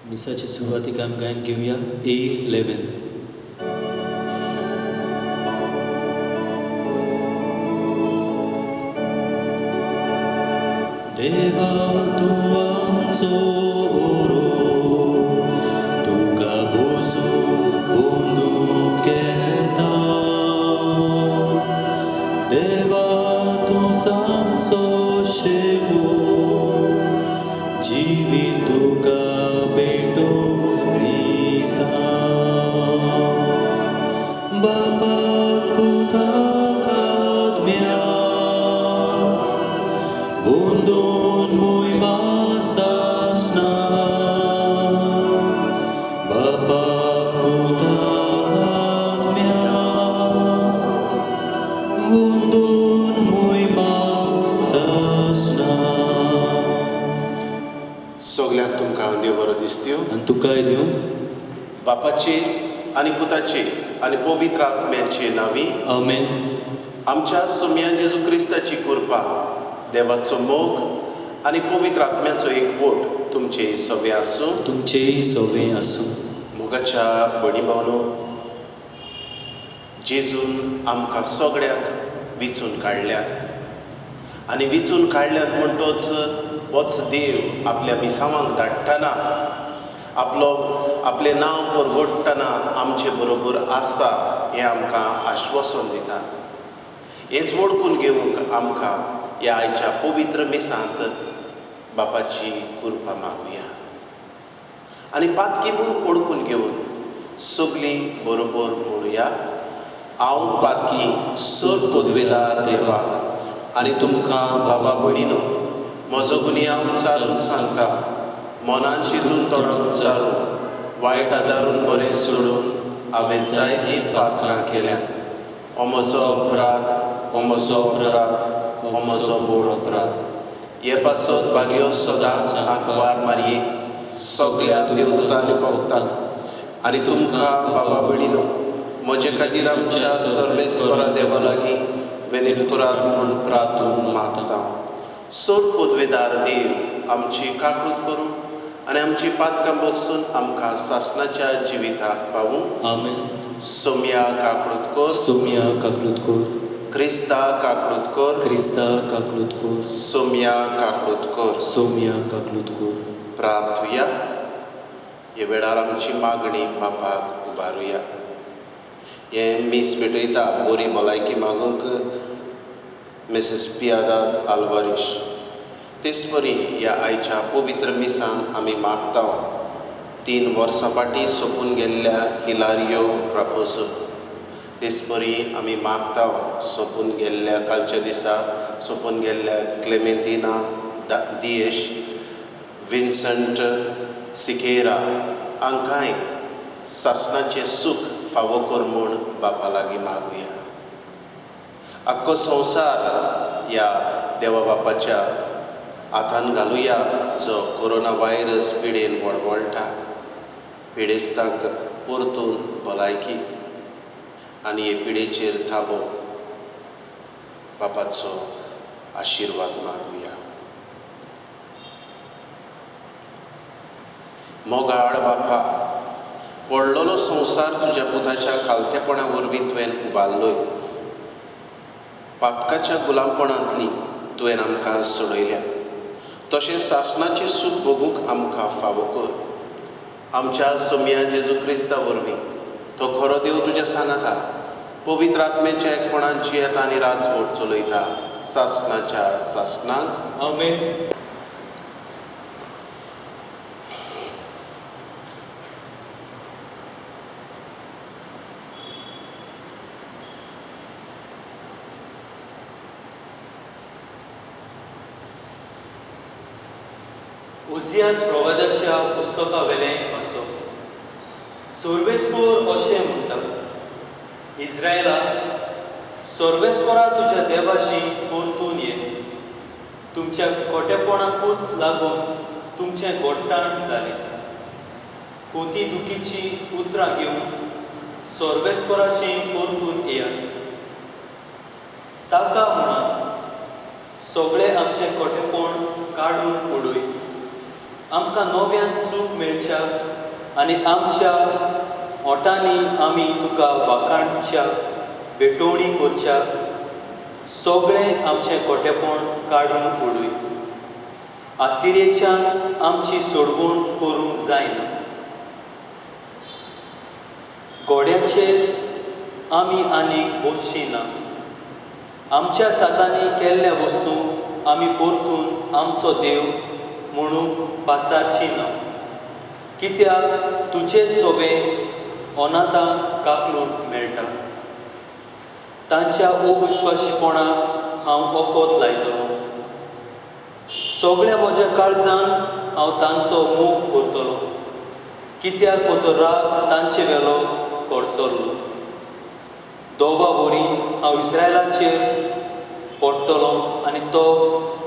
मिसाची सुरवातीक आमी गायन घेवया A11. देवा तूं आमचो बरो, तुका भोसूं बोंदूंक येता. देवा तूंच आमचो शेवो, जिवीत तुका भेटूंक दिता. बापाक पुताक आत्म्या, बोंदून मोहिमा सासना. बापाक पुताक आत्म्या, बोंदून मोहिमा सासना. सगळ्यांक तुमकां देव बरो दीस दिवं. आनी तुकाय दिवं. बापाचे आनी पुताचे आनी पवित्र आत्म्याचे नांवी आमेन. आमच्या सोम्या जेजू क्रिस्ताची कृपा, देवाचो मोग आनी पवित्र आत्म्याचो एकवट तुमचे सगळे आसूं. तुमचेय सगळें आसूं. मोगाच्या भणी भावनो, जेजून आमकां सगळ्यांक विचून काडल्यात आनी विचून काडल्यात म्हणटोच होच देव आपल्या मिसावांक धाडटना, आपलें नांव परगडटना आमचे बरोबर आसा हें आमकां आश्वासन दिता. हेंच वळखून घेवंक आमकां ह्या आयच्या पवित्र मिसांत बापाची कृपा मागुया. आनी पातकी म्हूण ओळखून घेवन सगळीं बरोबर म्हणुया, हांव पातकी सर पदवेदार देवाक आनी तुमकां बाबा भयणीनो, म्हजो गुन्यांव उच्चारून सांगता. मनान चिंतून तोंडान उच्चारून, वायट आदारून बरें सोडून हांवें जायतीं पातकां केल्यात. हो म्हजो अपराध, हो म्हजो अपराध, हो म्हजो बोड अपराध. हे पासत भाग्यो सदांच आंकवार मारयेक सगळ्या देवदूतांनी पावतात. आनी तुमकां बाबा भयणीनो, म्हजे खातीर आमच्या सर्वेस्वरा देवा लागीं विनंती करात म्हूण प्रार्थून मागता. सर पदवेदार देव आमची काकूट करून आनी आमची पातकां बगसून आमकां सासणाच्या जिविताक पावूं. आमेन. सोम्या काकूट कर. सोम्या काकूट कर. क्रिस्ता काकूट कर. क्रिस्ता काकूट कर. सोम्या काकूट कर. सोम्या काकूट कर. प्रार्थुया. हे वेळार आमची मागणी बापाक उबारुया. हे मीस भेटयता बरी भलायकी मागूंक मिसेस पियादाद आल्वारिश. तेच परी ह्या आयच्या पवित्र मिसान आमी मागता 3 वर्सां फाटीं सोंपून गेल्ल्या हिलारियो रापोसो. तेच परी आमी मागता सोंपून गेल्ल्या कालच्या दिसा सोंपून गेल्ल्या क्लेमेंतिना दियेश, विन्संट सिकेरा हांकांय सासणाचें सूख फावो कर म्हूण बापा लागीं मागुया. आख्खो संवसार ह्या देवा बापाच्या हातान घालुया जो कोरोना वायरस पिडेन वळवळटा. पिडेस्तांक परतून भलायकी आनी हे पिडेचेर थाबो बापाचो आशिर्वाद मागुया. मोगाळ बापा, पडलेलो संवसार तुज्या पुताच्या खालतेपणा वरवीं तुवें उबारलोय. पातकाच्या गुलामपणांतली तुवें आमकां सोडयल्या. तशें सासणाचें सूख भोगूंक आमकां फावो कर. आमच्या सोम्या जेजू क्रिस्ता वरवीं तो खरो देव तुज्या सांगाता पवित्र आत्म्याच्या एकपणान जियेता आनी राजवट चलयता सासणाच्या सासणाक. आमेन. उजियास प्रवादाच्या पुस्तका वेलें वाचप. सर्वेस्पर अशें म्हणटा, इस्रायला, सर्वेस्परा तुज्या देवाशी परतून ये. तुमच्या खोटेपणाकूच लागून तुमचें गोट्टाण जालें. कोती दुखीची उतरां घेवन सर्वेस्पराशी परतून येयात. ताका म्हणत, सगळें आमचें खोटेपण काडून उडय आमकां नव्यान सूख मेळच्याक आनी आमच्या ओठांनी आमी तुका वाखाणच्या भेटोवणी करच्याक सगळें आमचें खोटेपण काडून उडय. आसिरेच्यान आमची सोडवण करूंक जायना. घोड्याचेर आमी आनीक बसची ना. आमच्या सातांनी केल्ल्या वस्तू आमी परतून आमचो देव म्हणून पाचारची ना. कित्याक तुजे सोबे अनाथांक काकलूट मेळटा. तांच्या अविश्वासीपणाक हांव वखद लायतलों. सगळ्या म्हज्या काळजान हांव तांचो मोग करतलों. कित्याक म्हजो राग तांचे वेलो करसल्लो. दोवा वरी हांव इस्रायलाचेर पडटलों आनी तो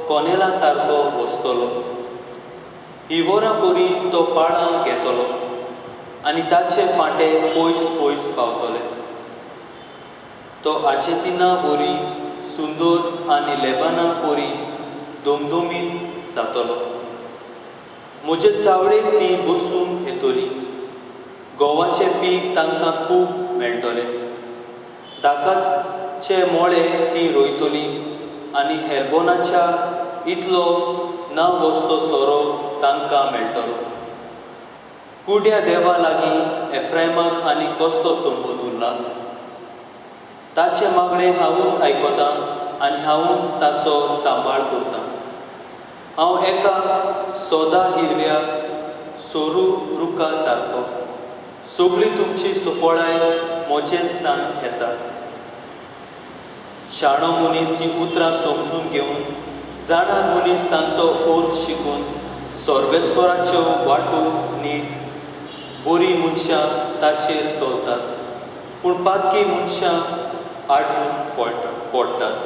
कोनेला सारको बसतलो. ही वरां बरी तो पाळां घेतलो आनी ताचे फांटे पयस पयस पावतले. तो आर्जेन्टिना वरी सुंदर आनी लेबाना परी दोमदोमीत जातलो. म्हजे सावळेक ती बसून येतली. गंवाचें पीक तांकां खूब मेळटलें. दाकाचे मोळे ती रोयतली आनी हेरबोनाच्या इतलो ना वस्तो सोरो तांकां मेळटलो. कुड्या देवा लागीं एफ्रायमाक आनी कसलो संबंद उरला. ताचे मागणें हांवूच आयकतां आनी हांवूच ताचो सांबाळ करतां. हांव एका सोदा हिरव्या सोरू रुखा सारको. सगळी तुमची सुफळाय म्हजें स्थान येता. शाणो मनीस ही उतरां समजून घेवन जाणार मनीस तांचो अर्थ शिकून सर्वेस्पराच्यो वाटो नीट बरी मनशां ताचेर चलतात, पूण पातकी मनशां आडून पडटात.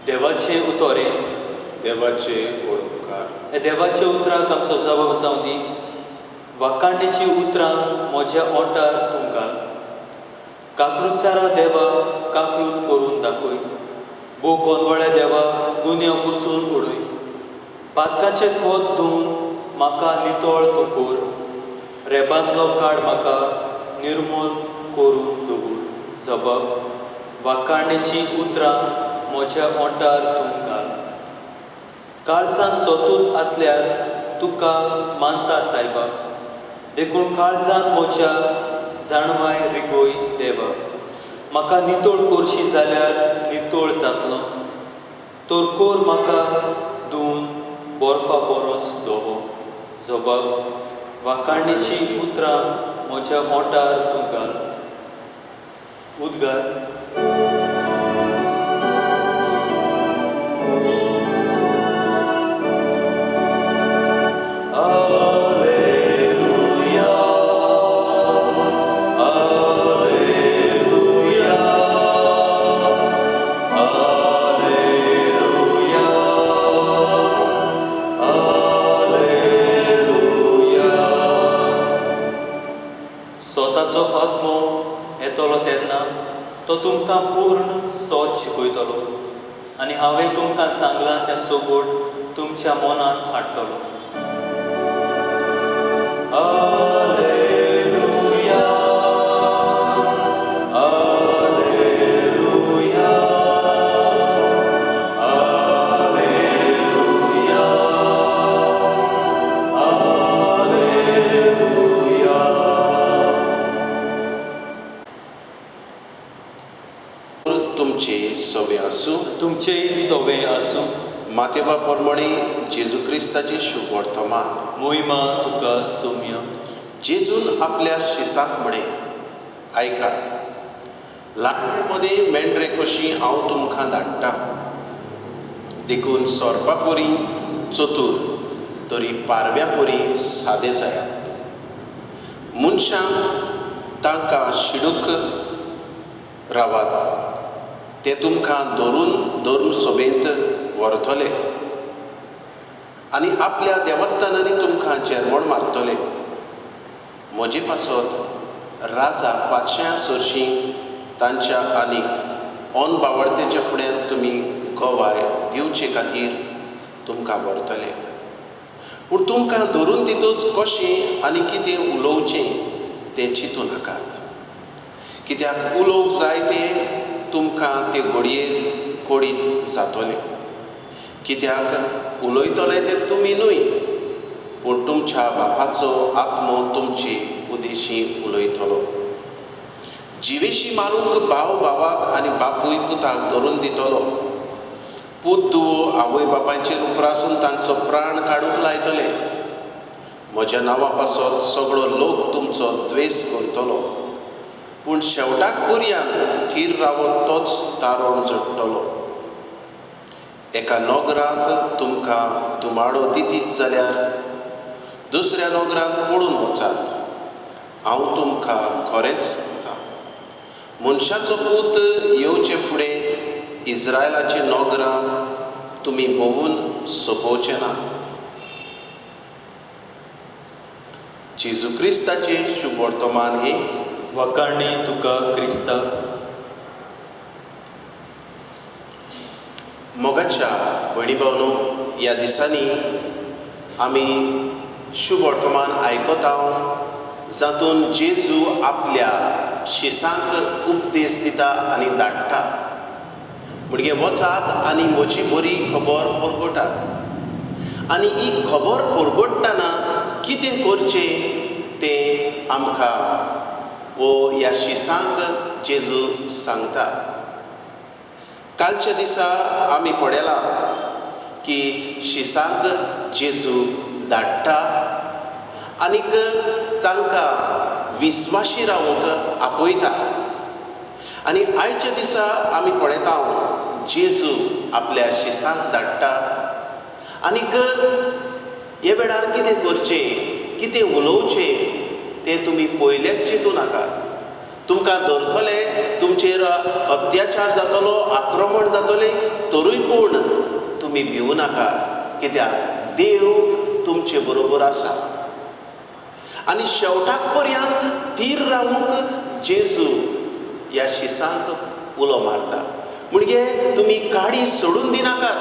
देवाचें उतोरें. देवाचे ओळखकार. हे देवाच्या उतराक आमचो जबाब जावं दी. वाखाणणेची उतरां म्हज्या ओंठार तूं घाल. काकलुचारा देवा काकलूत करून दाखय. भोव कोनवळ्या देवा गुन्यांव पुसून उडय. पातकाचें खोत धुवन म्हाका नितळ तूं कर. रेबांतलो काड म्हाका निर्मूल करून दवर. जबाब. वाखाणणेची उतरां म्हज्या ओंठार तूं घाल. काळजांत सोतूच आसल्यार तुका मानता सायबा. देखून काळजांत म्हज्या जाणवाय रिगोय देवा. म्हाका नितळ करशी जाल्यार नितळ जातलो. तर कोर म्हाका धुवन बर्फा बरोस धोवो. जबाब. वाखाणणेची उतरां म्हज्या ओंठार तूं घाल. उद्गार. स्वताचो आत्मो येतलो तेन्ना तो तुमकां पूर्ण सोच शिकयतलो आनी हांवें तुमकां सांगलां तें सोगोट तुमच्या मनांत हाडटलो. तुमचेय सवे आसूं. मातेवा परमणी जेजू क्रिस्ताची शुभ वर्तमान. मोहिमा तुका सौम्य. जेजून आपल्या शिसाक म्हणे, आयकात. ल्हानपणामध्ये मेंढरे कशी हांव तुमकां धाडटां. देखून सोरपा पोरी चतूर तरी पारव्या पोरी सादे जायात. मनशांक तांकां शिडूक रावात. ते तुमकां धरून सोबेंत व्हरतले आनी आपल्या देवस्थानांनी तुमकां जेरमोड मारतले. म्हजे पासत राजा पांचश्या सर्शीं तांच्या आनीक ओन बावडतेच्या फुड्यान तुमी गोवाय दिवचे खातीर तुमकां व्हरतले. पूण तुमकां धरून दितूच कशें आनी कितें उलोवचें तें चिंतू नाकात. कित्याक उलोवंक जाय तें तुमकां ते घडयेर कोडीत जातलें. कित्याक उलयतले तें तुमी न्हय, पूण तुमच्या बापाचो आत्मो तुमचे उदेशी उलयतलो. जिवेशी मारूंक भाव भावाक आनी बापूय पुताक धरून दितलो. पूत धुवो आवय बापायचेर उपरासून तांचो प्राण काडूंक लायतले. म्हज्या नांवा पासत सगळो लोक तुमचो द्वेस करतलो, पूण शेवटाक पर्यंत थीर रावत तोच तारण जोडटलो. एका नोकरांत तुमकां धुमाडो दितीत जाल्यार दुसऱ्या नोकरांत पळून वचात. हांव तुमकां खरेंच सांगतां, मनशाचो पूत येवचे फुडें इस्रायलाची नोकरां तुमी भोगून सोंपोवचे नात. जेजू क्रिस्ताचे शुभ वर्तमान हे वखाणी तुका क्रिस्ता. मोगाच्या भयणी भावनो, ह्या दिसांनी आमी शुभ वर्तमान आयकता जातून जेजू आपल्या शिसांक उपदेश दिता आनी धाडटा. म्हणजे वचात आनी म्हजी बरी खबर परगटात. आनी ही खबर परगटतना कितें करचें तें आमकां ह्या शिसांक जेजू सांगता. कालच्या दिसा आमी पळयलां की शिसांक जेजू धाडटा आनीक तांकां विस्वाशी रावूंक आपयता. आनी आयच्या दिसा आमी पळयता जेजू आपल्या शिसांक धाडटा आनीक हे वेळार कितें करचें, कितें उलोवचें तें तुमी पयलेंच चिंतू नाकात. तुमकां धरतले, तुमचेर अत्याचार जातलो, आक्रमण जातलें, तरूय पूण तुमी भिवू नाकात. कित्याक देव तुमचे बरोबर आसा. आनी शेवटाक पर्यंत थीर रावूंक जेजू ह्या शिसांक उलो मारता. म्हणजे तुमी काडी सोडून दिनाकात,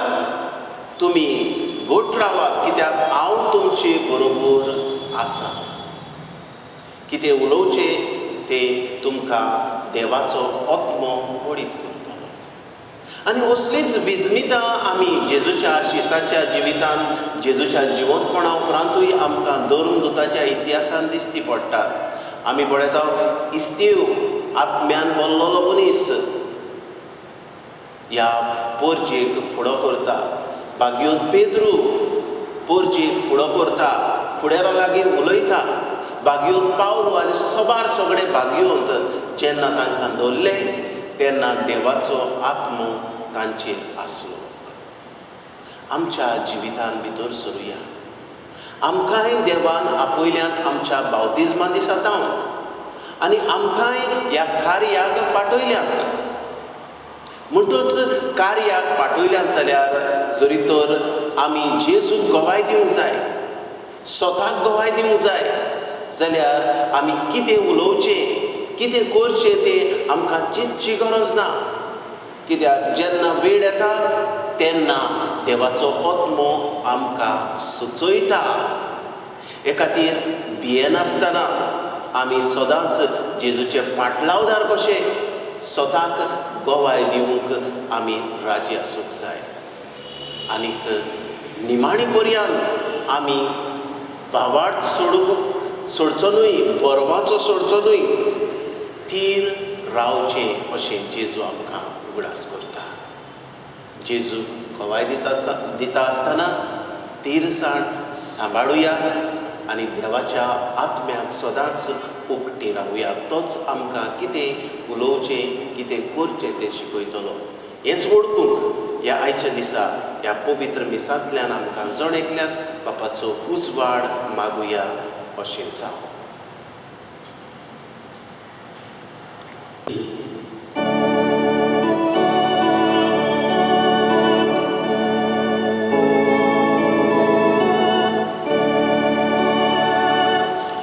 तुमी घट रावात, कित्याक हांव तुमचे बरोबर आसा. कितें उलोवचें तें तुमकां देवाचो आत्मो ओडीत करतलो. आनी असलीच विजमितां आमी जेजूच्या शिसाच्या जिवितांत, जेजूच्या जिवंतपणा उपरांतूय आमकां धर्मदुताच्या इतिहासान दिश्टी पडटात. आमी पळयता इस्तेव आत्म्यान भरलेलो मनीस ह्या पोरजेक फुडो करता. भाग्योत पेद्रू पोरजेक फुडो करता, फुडेरा लागीं उलयता. भाग्योत पावलो आनी सोबार सगळे भाग्योत जेन्ना तांकां धरले तेन्ना देवाचो आत्मो तांचेर आसलो. आमच्या जिवितान भितर सरुया. आमकांय देवान आपयल्यांत आमच्या बावतिजमा दिसाता आनी आमकांय ह्या कार्याक पाठयल्यांत. म्हणटूच कार्याक पाठयल्यांत जाल्यार जरी तर आमी जेजूक गोवाय दिवंक जाय, स्वताक गोवाय दिवंक जाय, जाल्यार आमी कितें उलोवचें, कितें करचें तें आमकां चिंतची गरज ना. कित्याक जेन्ना वेळ येता तेन्ना देवाचो आत्मो आमकां सुचयता. हे खातीर भियेनासतना आमी सदांच जेजूचे पाटलावदार कशे स्वताक गोवाय दिवंक आमी राजी आसूंक जाय. आनीक निमाणी पर्यंत आमी भावार्थ सोडचो न्हय, परवाचो सोडचो न्हय, थीर रावचें अशें जेजू आमकां उगडास करता. जेजू गोवाय दिता आसतना थीरसाण सांबाळुया आनी देवाच्या आत्म्याक सदांच उक्ती रावुया. तोच आमकां कितें उलोवचें, कितें करचें तें शिकयतलो. हेंच वळखूंक ह्या आयच्या दिसा ह्या पवित्र मिसांतल्यान आमकां जण एकल्याक बापाचो उजवाड मागुया अशें जावं.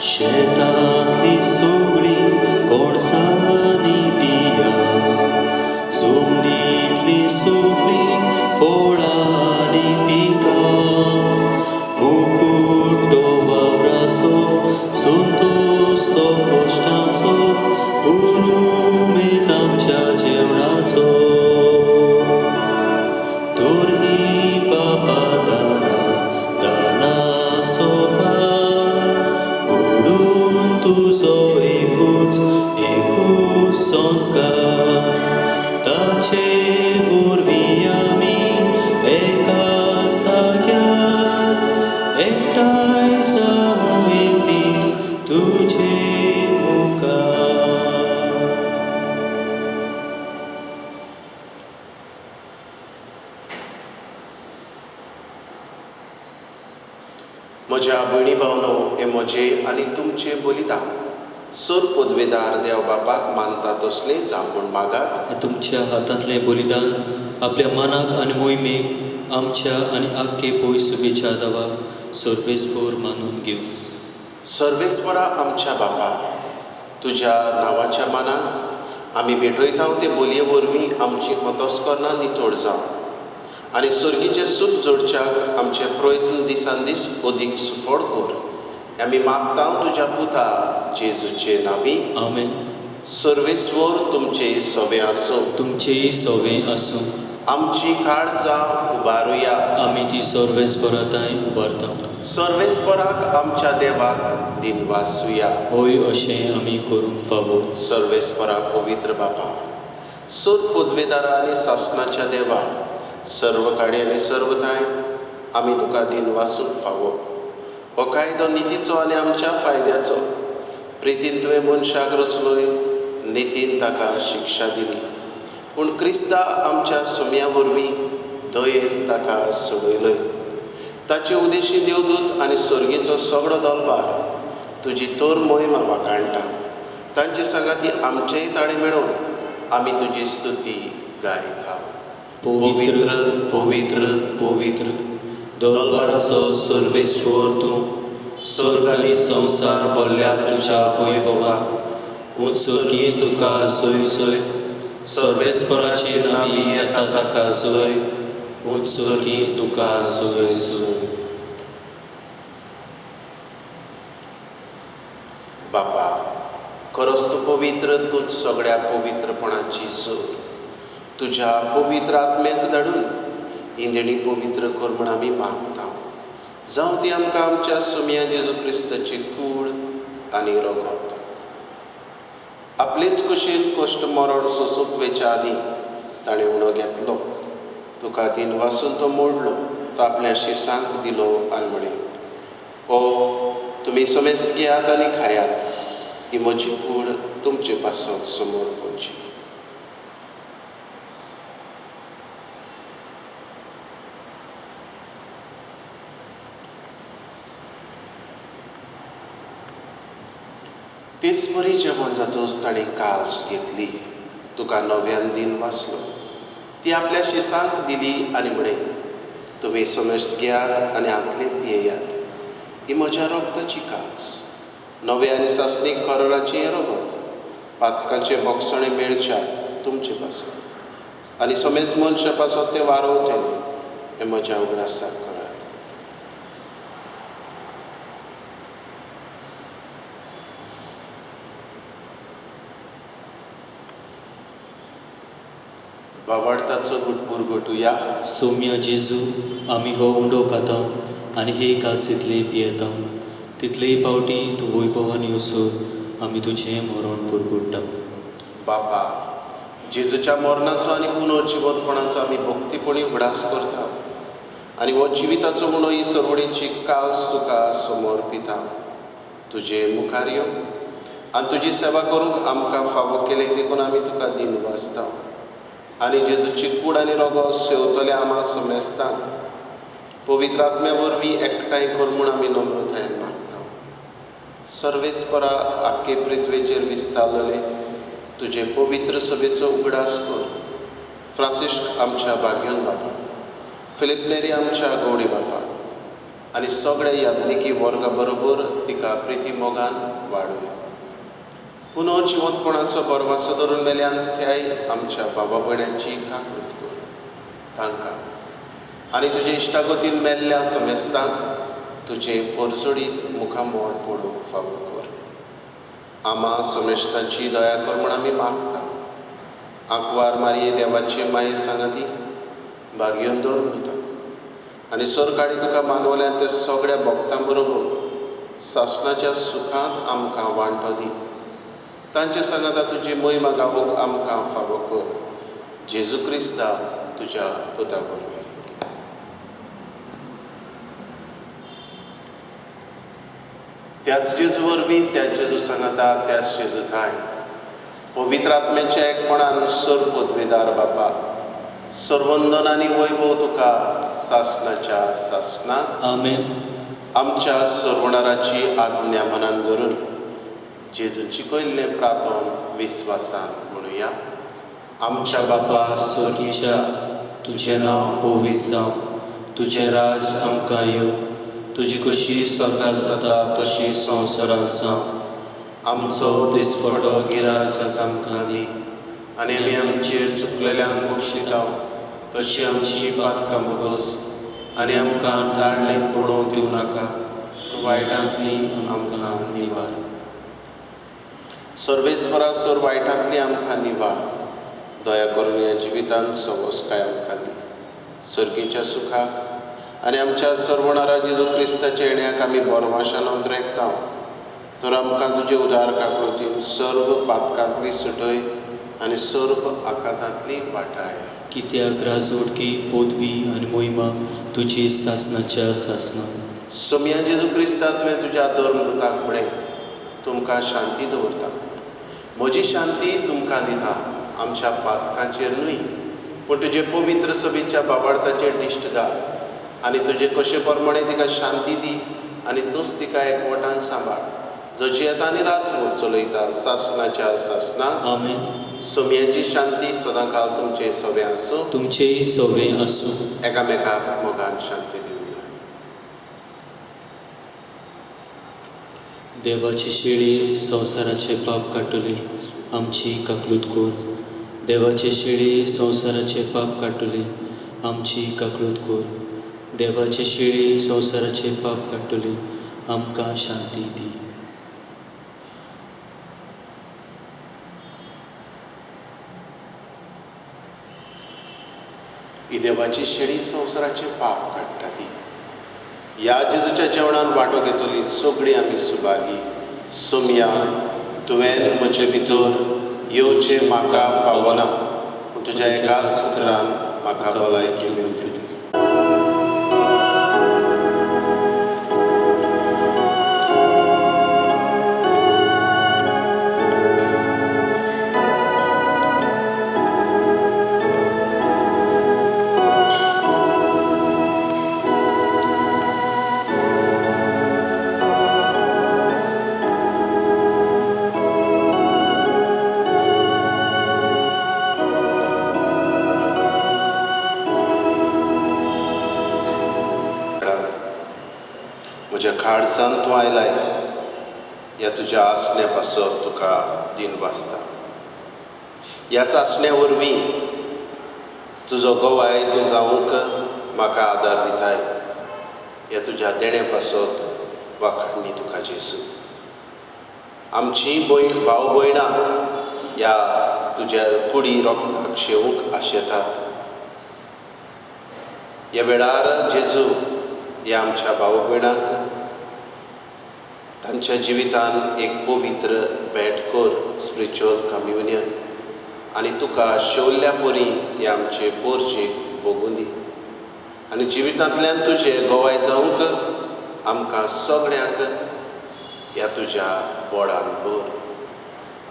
शेतांतली सगळीं कोणसांनी बिया, जमनींतली सगळीं फळांनी पिकां, मुकूट तुझो एकूच संस्कार ताचे वरवीं आमी एका जाग्यार एकठांय जावं एक दीस तुझे मुखार. म्हज्या भयणी भावनो, हे म्हजे आनी तुमचे बलिदान सर पदवेदार देव बापाक मानता तसले जावं म्हूण मागात. तुमच्या हातांतलें बलिदान आपल्या मनाक आनी मोहिमेक आमच्या आनी आख्खे पयस सुबेच्या दावाक सर्वेस्पर मानून घेवं. सर्वेस्परा आमच्या बापा, तुज्या नांवाच्या मानान आमी भेटयता ते बोलये वरवीं आमची अंतस्करणां नितळ जावं आनी सर्गीचे सूख जोडच्याक आमचे प्रयत्न दिसान दीस अदीक सुफळ कर. आमी मागता तुज्या पुता जेजूचे नांवी. आमेन. सर्वेस्वर तुमचे सवे आसूं. तुमचेय सवें आसूं. आमची काळजां उबारुया. आमी ती सर्वेस्पराताय उबारता. सर्वेस्पराक आमच्या देवाक दिनवासुया. होय अशें आमी करूंक फावो. सर्वेस्परा पवित्र बापा, सत पदवेदारा आनी शासनाच्या देवा, सर्व काडी आनी सर्वताय आमी तुका दिन वासूंक फावो. हो कायदो नितीचो आनी आमच्या फायद्याचो. प्रितीन तुवें मनशाक रचलोय, नितीन ताका शिक्षा दिली. पूण क्रिस्ता आमच्या सुम्या वरवीं दयेन ताका सोडयलोय. ताचे उदेशी देवदूत आनी सर्गीचो सगळो दलबार तुजी तोर मोहिमा वाखाणटा. तांचे सांगाती आमचेय ताळे मेळोवन आमी तुजी स्तुती गायत आहोत. पवित्र पवित्र पवित्र दलबाराचो सर्वेस्पर तूं. स्वर्ग आनी संवसार भरल्यात तुज्या वैभवाक. उत्सर्गी तुका जय जय. सर्वेस्पराचे नांवी येता ताका जय. उत्सर्गी तुका जय जय. बापा, खरोच तूं पवित्र, तूंच सगळ्या पवित्रपणाची जोड. तुज्या पवित्र आत्म्याक धाडून इंजणी पवित्र कर म्हूण आमी मागता. जावं ती आमकां आमच्या सुम्या जेजू क्रिस्ताची कूड आनी रगत. आपलेच कुशीन कश्ट मरण सोंसूंक वेच्या आदीं ताणें उणो घेतलो. तुका दिन वासून तो मोडलो. तो आपल्या शिसांक दिलो आनी म्हळें, ओ तुमी समेस घेयात आनी खायात. ही म्हजी कूड तुमचे पासत समोर पोवची. तेच बरी जेवण जातूच ताणें कास घेतली. तुका नव्यान दिन वाचलो. ती आपल्या शिसांक दिली आनी म्हळें, तुमी समेस्त घेयात आनी हातले पियेयात. ही म्हज्या रोगताची कास, नवे आनी सासणीक कराराची रगत. पातकाचे बोगसणे मेळच्या तुमचे पासत आनी समेस्त मनशा पासत ते वारोवतले. हे म्हज्या उगडासाक करात. बावार्थाचो गुटपूर घटुया. सौम्य जेजू, आमी हो उंडो खाता आनी हे कासीतले पियेता. तितलेय पावटी तूं वैभवान येवसर आमी तुजें मरण पुरगुट्टा. बापा, जेजूच्या मरणाचो आनी पुनर्जिवनपणाचो आमी भक्तीपणी उगडास करता आनी हो जिविताचो म्हणून ही सर्वडींची कास तुका समर्पिता. तुजे मुखार यो आनी तुजी सेवा करूंक आमकां फावो केले देखून आमी तुका दिन वाचता. आनी जेजूची कूड आनी रगत सेवतल्या आमा समेस्तांक पवित्र आत्म्या वरवीं एकठांय कर म्हूण आमी नम्रतायेन मागता. सर्वेस्परा आख्खे पृथ्वेचेर विस्तारलेले तुजे पवित्र सभेचो उगडास कर. फ्रांसिस्क आमच्या भाग्योन बापा, फिलिप नेरी आमच्या गवडी बापा आनी सगळे यात्निकी वर्गा बरोबर तिका प्रिती मोगान वाडय. पुनर्जिवनपणाचो बरवासो धरून मेल्यान त्याय आमच्या बाबा भयण्यांची काकूट कर. तांकां आनी तुजे इश्टागतीन मेल्ल्या समेस्तांक तुजे परजोडीत मुखामोळ पडूंक फावो कर. आमा समेस्तांची दया कर म्हूण आमी मागता. आंकवार मारये देवाचे माये सांगाती भाग्योन दवरून दिता आनी सर काडी तुका मानवल्यान ते सगळ्या भक्तां बरोबर सासणाच्या सुखांत आमकां वांटो दी. तांचे सांगाता तुजी महिमा गावूंक आमकां फावो कर. जेजू क्रिस्ता तुज्या पुता वरवीं. त्याच जेजू वरवीं, त्याच जेजू सांगाता, त्याच जेजू थाय पवित्र आत्म्याच्या एकपणान सर्व पदवेदार बापा, सर्वंदन आनी वैभव तुका सासणाच्या सासणाक. आमेन. आमच्या सर्वणाराची आज्ञा मनान धरून जेजू शिकयल्लें प्रार्थन विस्वासान म्हणुया. आमच्या बापा स्वर्गीच्या, तुझें नांव पवित्र जावं, तुझें राज आमकां येवं, तुजी कशी स्वर्गांत जाता तशी संवसारांत जावं. आमचो दिसपडो गिराय आज आमकां दी, आनी आमी आमचेर चुकलेल्यांक बक्षितांव, तशी आमची पातकां बगस, आनी आमकां दाळणेंत पडोवंक दिवं नाका, वायटांतली आमकां निवार. सर्वेस्परा सर वायटांतली आमकां निवार. दया करून ह्या जिवितांत संवस्काय आमकां दी. सर्गीच्या सुखाक आनी आमच्या सर्वणारा जेजू क्रिस्ताच्या येण्याक आमी बोरमाशान अंतरेकतांव. तर आमकां तुजे उदार काकळुतीन सर्व पातकांतली सुटय आनी सर्व आकांतांतली वाटाय. कित्याक राजवटकी, पदवी आनी मोहिमा तुजी सासणाच्या सासणां. सोम्या जेजू क्रिस्ता तुवें तुज्या धर्मदूताक म्हळें, तुमकां शांती दवरता. म्हजी शांती तुमकां दिता. आमच्या पातकांचेर न्हय, पूण तुजे पवित्र सभेच्या बाबार्थाचेर दिश्ट घाल, आनी तुजे कशे प्रमाणे तिका शांती दी, आनी तूंच तिका एकवटान सांबाळ, जशी येता आनी रासमूत चलयता सासणाच्या सासणाक. आमेन. सोम्याची शांती सदां काल तुमचे सोबे आसूं. तुमचेय सोवे आसूं. एकामेकाक मोगान शांती दिवया. देवाची शेळी संवसाराचे पाप काडटली, आमची काकलूत कोर. देवाचे शेळी संवसाराचे पाप काडटली, आमची काकलूत कोर. देवाची शेळी संवसाराचे पाप काडटली, आमकां शांती दी. ही देवाची शेळी संवसाराचे पाप काडटा ती. ह्या जेजूच्या जेवणान वांटो घेतली सगळीं आमी सुभागी. सोम्या, तुवें म्हजे भितर येवचें म्हाका फावना, पूण तुज्या एकाच उतरान म्हाका भलायकी मेळटली. म्हज्या खाडसान तूं आयलाय, ह्या तुज्या आसण्या पासत तुका दिन वाजता. ह्याच आसण्या वरवीं तुजो गोवाय तूं जावंक म्हाका आदार दिताय. ह्या तुज्या देण्या पासत वाखाणणी तुका जेजू. आमची भाव भयणां ह्या तुज्या कुडी रोगताक शेवूंक आशेतात. ह्या वेळार जेजू ह्या आमच्या भाव भयणांक तांच्या जिवितान एक पवित्र भेट कर, स्पिरिच्युअल कम्युनियन, आनी तुका शेवल्ल्या परी हे आमचे पोरचेक भोगूं दी. आनी जिवितांतल्यान तुजें गोवाय जावंक आमकां सगळ्यांक ह्या तुज्या बोडान भर.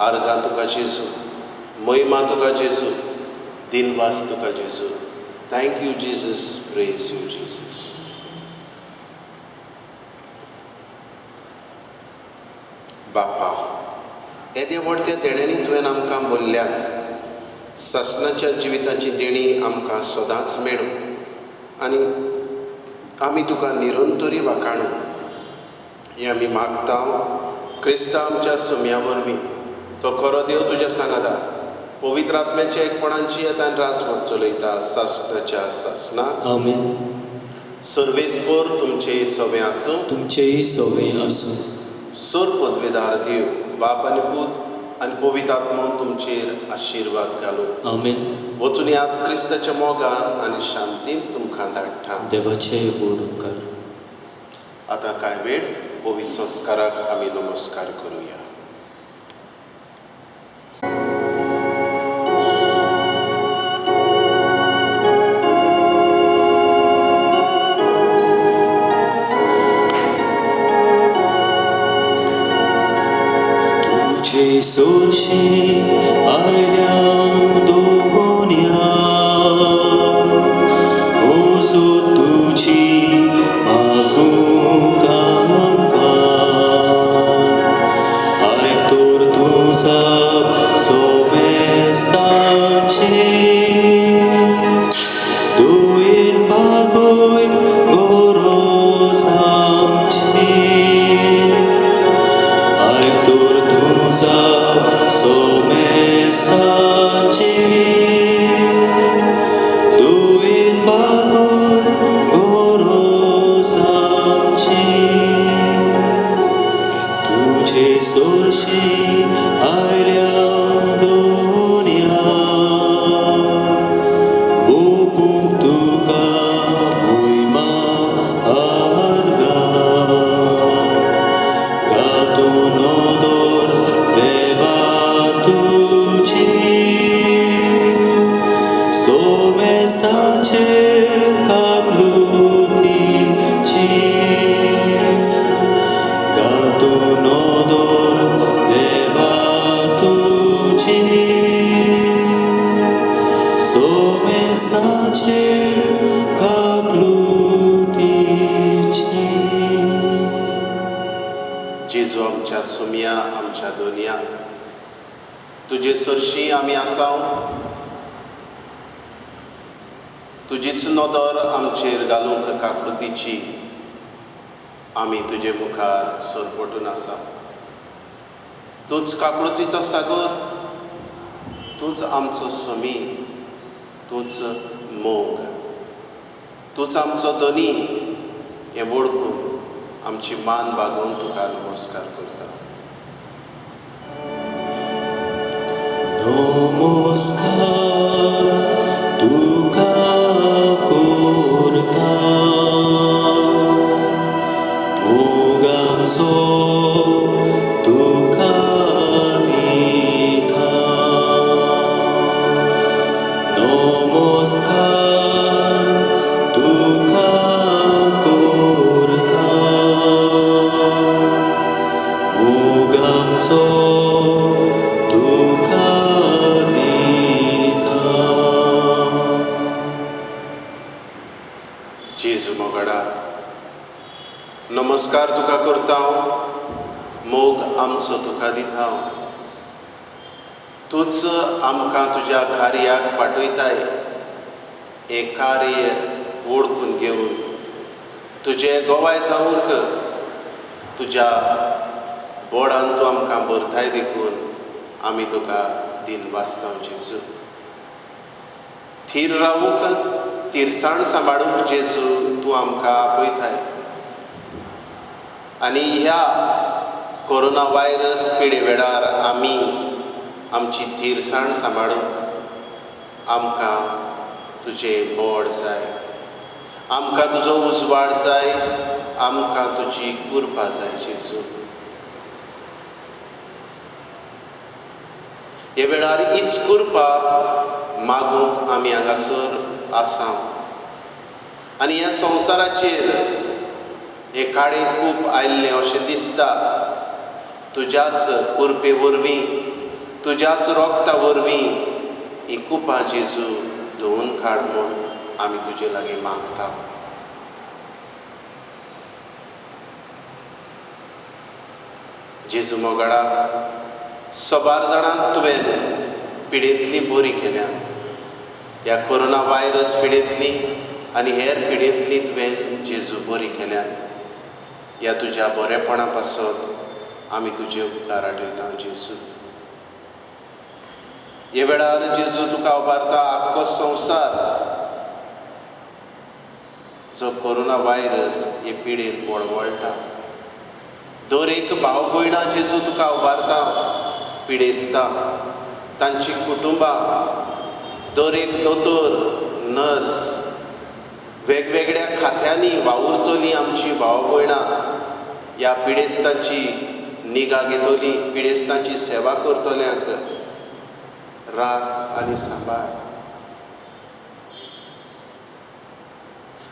आर्गां तुका जेजू, महिमा तुका जेजू, दिनवास तुका जेजू. Thank you Jesus, praise you Jesus. बापा, येदे व्हडल्या देण्यांनी तुवें आमकां बोल्ल्यान सासणाच्या जिविताची देणी आमकां सदांच मेळूं, आनी आमी तुका निरंतरी वाखाणू हें आमी मागता. क्रिस्ता आमच्या सोम्या वरवीं तो खरो देव तुज्या सांगाता पवित्र आत्म्याच्या एकपणांची येता आनी राजवट चलयता सासणाच्या सासणाक. आमेन. सर्वेस्पर तुमचे सोबे आसूं. तुमचेय सोवे आसूं. सर पदवेदार देव, बाप आनी पूत आनी पवित्र आत्मो तुमचेर आशिर्वाद घालूं. आमेन. वचून याद क्रिस्ताच्या मोगान आनी शांतीन तुमकां धाडटा. देवाचे व्हड उपकार. आता कांय वेळ पवित्र संस्काराक आमी नमस्कार करूया. तुझे सोर्शी आयल्या दोन्या ओजो तुझी मागूंक आमकां आयतोर तुझा सोमेस्तांचे तुवें भागोय गरज आमची आयतोर तुझा सोमेस्तांचे तुवें भागोय गरज आमची तुझे सोर्शी आयल्या दोन्या ओपूंक तुका भुंयमा आर्गा घालून ओदोर देवा तुजी सोमेस्तांचेर काकलुतीची घालून ओदोर देवा तुजी सोमेस्तांचेर काकलुतीची. जेजू आमच्या सुमया आमच्या दोनया तुजे सरशी आमी आसाव तुजीच नदर आमचेर घालूंक काकलुतीची आमी तुजे मुखार सरपटून आसा. तूच काकलुतीचो सागर, तूच आमचो समी, तूच मोग, तूच आमचो दोनी हें वळखून आमची मान बागोवन तुका नमस्कार करता. नमस्कार तुका करता मोगाचो तुका दिता. नमस्कार तुका करता मोगाचो तुका दिता. जेजू मोगडा नमस्कार तुका करता हांव, मोग आमचो तुका दिता हांव. तूच आमकां तुज्या कार्याक पाठयताय. हें कार्य ओळखून घेवन तुजें गोवाय जावंक तुज्या बोडान तूं आमकां भरताय देखून आमी तुका दिन वाचता जेजू. थीर रावूंक तिरसाण सांबाळूंक जेजू तूं आमकां आपयताय. आनी ह्या कोरोना वायरस पिडे वेळार आमी आमची तिरसाण सांबाळूंक आमकां तुजें बोड जाय, आमकां तुजो उजवाड जाय, आमकां तुजी कृपा जाय जेजू. हे वेळार हीच कृपा मागूंक आमी हांगासर आसा. आनी ह्या संवसाराचेर हे काळे खूब आयिल्लें अशें दिसता. तुज्याच कृपे वरवीं, तुज्याच रोगता वरवीं ही कृपा जेजू धुवन काड म्हूण आमी तुजे लागीं मागता. जेजू मोगडा सोबार जाणांक तुवें पिडेंतलीं बरीं केल्यात. ह्या कोरोना वायरस पिडेंतलीं आनी हेर पिडेंतलीं तुवें जेजू बरीं केल्यात. ह्या तुज्या बरेपणा पासत आमी तुजे उपकार आठयता जेजू. हे वेळार जेजू तुका उबारता आख्खो संवसार जो कोरोना वायरस हे पिडेन वळवळटा. दर एक भाव भयणां जेजू तुका उबारता, पिडेसता, तांची कुटुंबां, दर एक दोतोर, नर्स, वेगवेगळ्या खात्यांनी वावुरतली आमची भाव भयणां ह्या पिडेस्तांची निगा घेतली, पिडेस्तांची सेवा करतल्यांक राख आनी सांबाळ.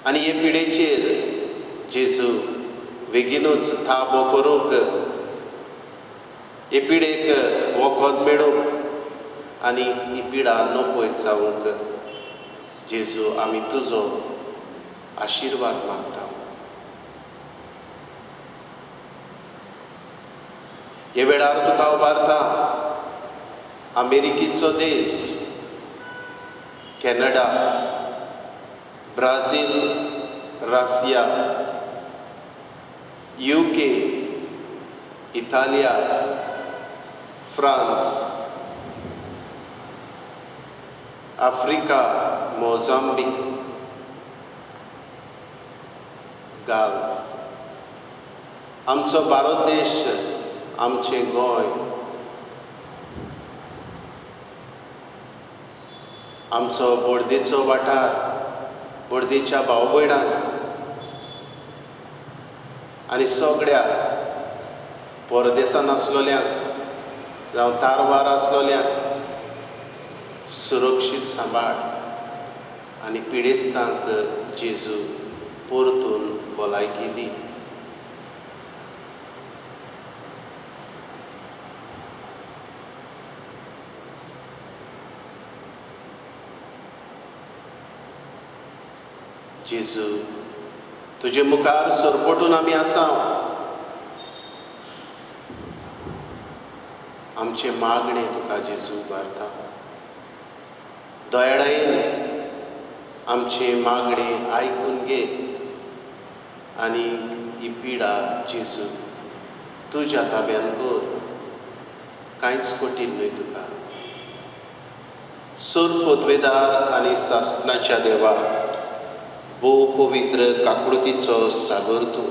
आनी हे पिडेचेर जेजू बेगीनूच थाबो करूंक, हे पिडेक वखद मेळूंक आनी ही पिडा नपयत जावंक जेजू आमी तुजो आशिर्वाद मागता. हे वेळार तुका उबारता अमेरिकेचो देश, कॅनडा, ब्राझील, रशिया, UK, इटालिया, फ्रांस, आफ्रिका, मोजांबीक, गाल्फ, आमचो भारत देश, आमचें गोंय, आमचो बोर्देचो वाठार, बोर्देच्या भाव भयणांक आनी सगळ्या परदेसान आसलोल्यांक जावं तारवार आसलोल्यांक सुरक्षीत सांबाळ आनी पिडेस्तांक जेजू परतून भलायकी दी. जेजू तुजे मुखार सरपटून आमी आसा. आमचे मागणे तुका जेजू उबारता. दयाळायेन आमचे मागणे आयकून घे आनी ही पिडा जेजू तुज्या ताब्यान कर. कांयच कठीण न्हय तुका. सोर पदवेदार आनी सासणाच्या देवा, भोव पवित्र काकुळतीचो सागर तूं,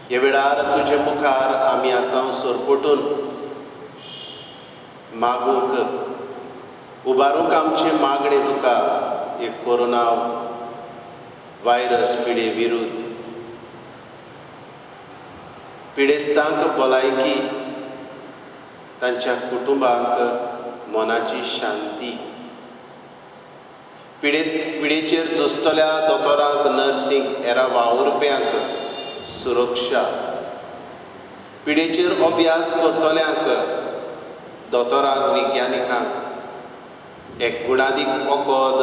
हे वेळार तुजे मुखार आमी आसा सरपटून मागूंक, उबारूंक आमचे मागणे तुका हे कोरोना व्हायरस पिडे विरुद्ध. पिडेस्तांक भलायकी, तांच्या कुटुंबांक मनाची शांती, पिडेचेर झुजतल्या दोतोरांक, नर्सींक, हेरा वावुरप्यांक सुरक्षा, पिडेचेर अभ्यास करतल्यांक, दोतोरांक, विज्ञानिकांक एक गुणादीक वखद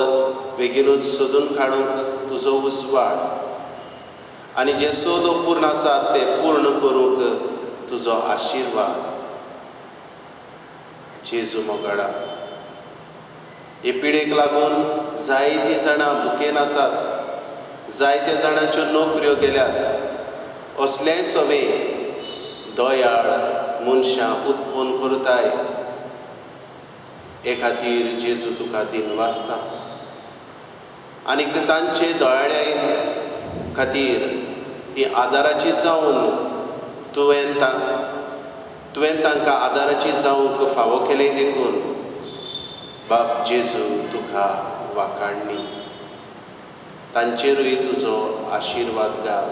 बेगीनूच सोदून काडूंक तुजो उजवाड आनी जे सोद अपूर्ण आसात ते पूर्ण करूंक तुजो आशिर्वाद. जेजू मोगाडा, हे पिडेक लागून जायतीं जाणां भुकेन आसात, जायत्या जाणांच्यो नोकऱ्यो गेल्यात. असलेय सवे दयाळ मनशां उत्पन्न करताय. हे खातीर जेजू तुका दिनवासता आनी तांचे दयाळे खातीर ती आदाराची जावन तुवें तांकां आदाराची जावंक फावो केलें देखून बाब जेजू तुका वाखाणणी. तांचेरूय तुजो आशिर्वाद घाल.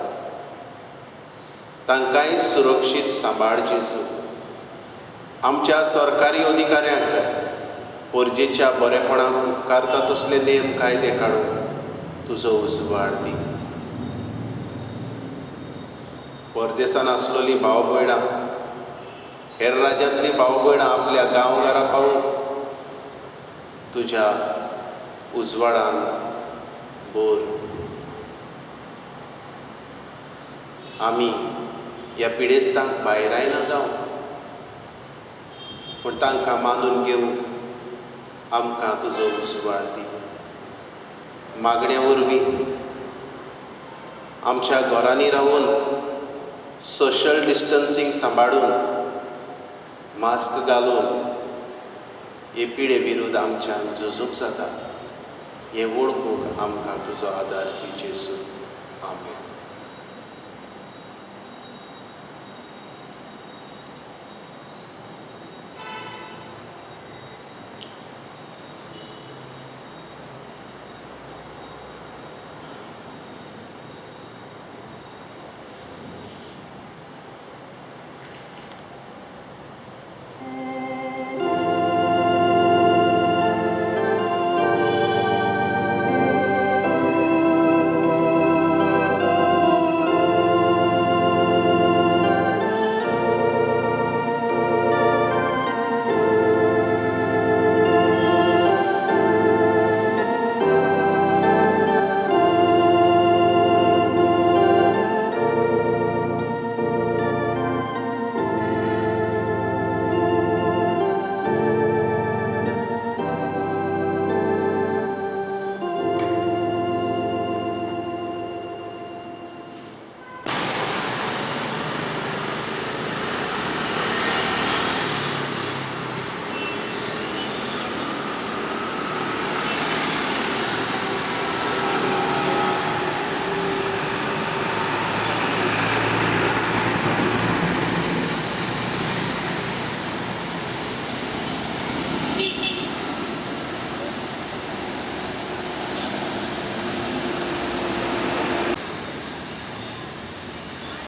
तांकांय सुरक्षीत सांबाळ जेजू. आमच्या सरकारी अधिकाऱ्यांक परजेच्या बरेपणाक उपकारता तसले नेम कायदे काडून तुजो उजवाड दी. परदेसान आसलोलीं भाव भयणां, हेर राज्यांतलीं भाव भयणां आपल्या गांवघरां पावूंक तुज्या उजवाडान भर. आमी ह्या पिडेस्तांक भायर आयना जावं, पूण तांकां मानून घेवंक आमकां तुजो उजवाड दी. मागण्या वरवीं आमच्या घरांनी रावून सोशल डिस्टन्सींग सांबाळून, मास्क घालून हे पिडे विरुद्ध आमच्यान झुजूंक जाता. हें वळखूंक आमकां तुजो आदार दी जेजू. आमेन.